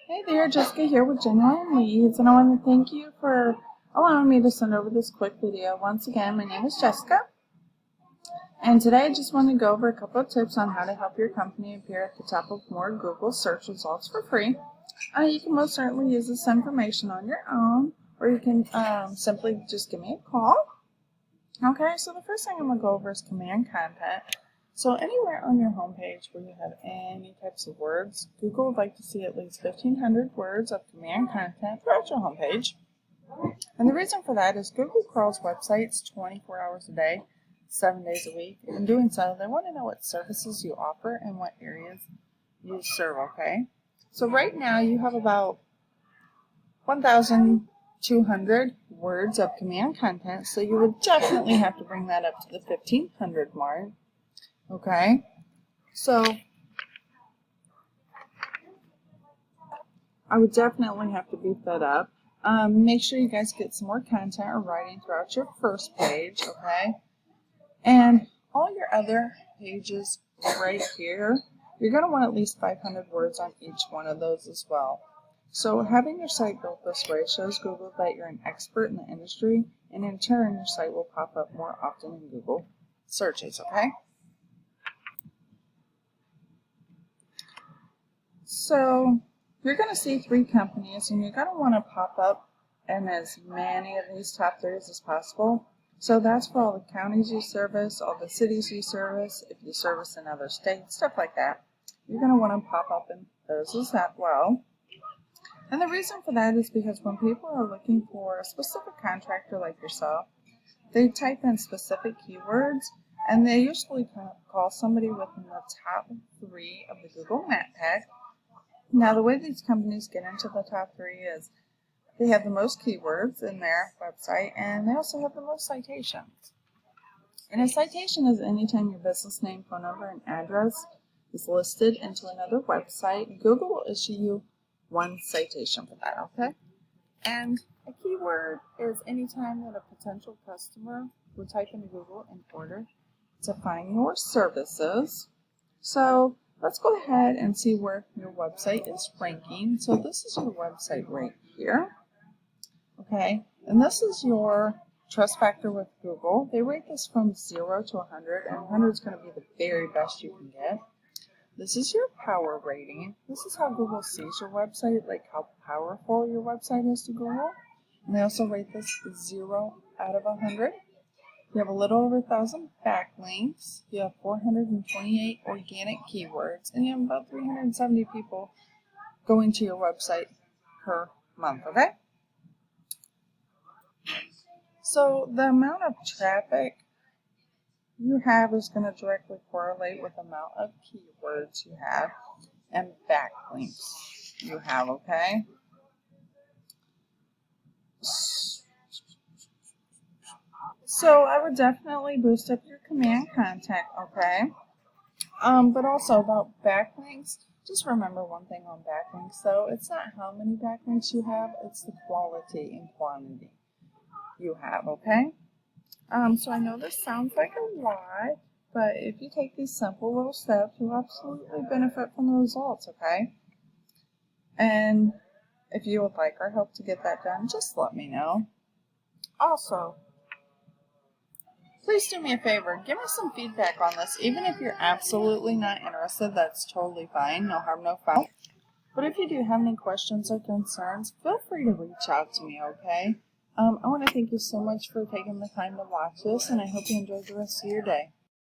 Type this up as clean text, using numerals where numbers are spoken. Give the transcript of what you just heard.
Hey there, Jessica here with Genuine Leads, and I want to thank you for allowing me to send over this quick video. Once again, my name is Jessica, and today I just want to go over a couple of tips on how to help your company appear at the top of more Google search results for free. You can most certainly use this information on your own, or you can simply just give me a call. Okay, so the first thing I'm going to go over is command content. So anywhere on your homepage where you have any types of words, Google would like to see at least 1,500 words of command content throughout your homepage. And the reason for that is Google crawls websites 24 hours a day, 7 days a week. In doing so, they want to know what services you offer and what areas you serve, okay? So right now you have about 1,200 words of command content, so you would definitely have to bring that up to the 1,500 mark. Okay, so I would definitely have to beef that up. Make sure you guys get some more content or writing throughout your first page, okay? And all your other pages right here, you're going to want at least 500 words on each one of those as well. So having your site built this way shows Google that you're an expert in the industry, and in turn, your site will pop up more often in Google searches, okay? So you're going to see 3 companies, and you're going to want to pop up in as many of these top 3s as possible. So that's for all the counties you service, all the cities you service, if you service in other states, stuff like that. You're going to want to pop up in those as well. And the reason for that is because when people are looking for a specific contractor like yourself, they type in specific keywords, and they usually call somebody within the top 3 of the Google Map pack. Now, the way these companies get into the top 3 is they have the most keywords in their website, and they also have the most citations. And a citation is anytime your business name, phone number, and address is listed into another website. Google will issue you 1 citation for that, okay? And a keyword is anytime that a potential customer would type into Google in order to find your services. So let's go ahead and see where your website is ranking. So this is your website right here. Okay, and this is your trust factor with Google. They rate this from 0 to 100, and 100 is going to be the very best you can get. This is your power rating. This is how Google sees your website, like how powerful your website is to Google. And they also rate this 0 out of 100. You have a little over 1,000 backlinks. You have 428 organic keywords, and you have about 370 people going to your website per month, okay? So the amount of traffic you have is going to directly correlate with the amount of keywords you have and backlinks you have, okay? So I would definitely boost up your command content, okay? But also about backlinks, just remember one thing on backlinks, though. It's not how many backlinks you have, it's the quality and quantity you have, okay? So I know this sounds like a lot, but if you take these simple little steps, you'll absolutely benefit from the results, okay? And if you would like our help to get that done, just let me know. Also, please do me a favor, give me some feedback on this. Even if you're absolutely not interested, that's totally fine, no harm, no foul. But if you do have any questions or concerns, feel free to reach out to me, okay? I want to thank you so much for taking the time to watch this, and I hope you enjoy the rest of your day.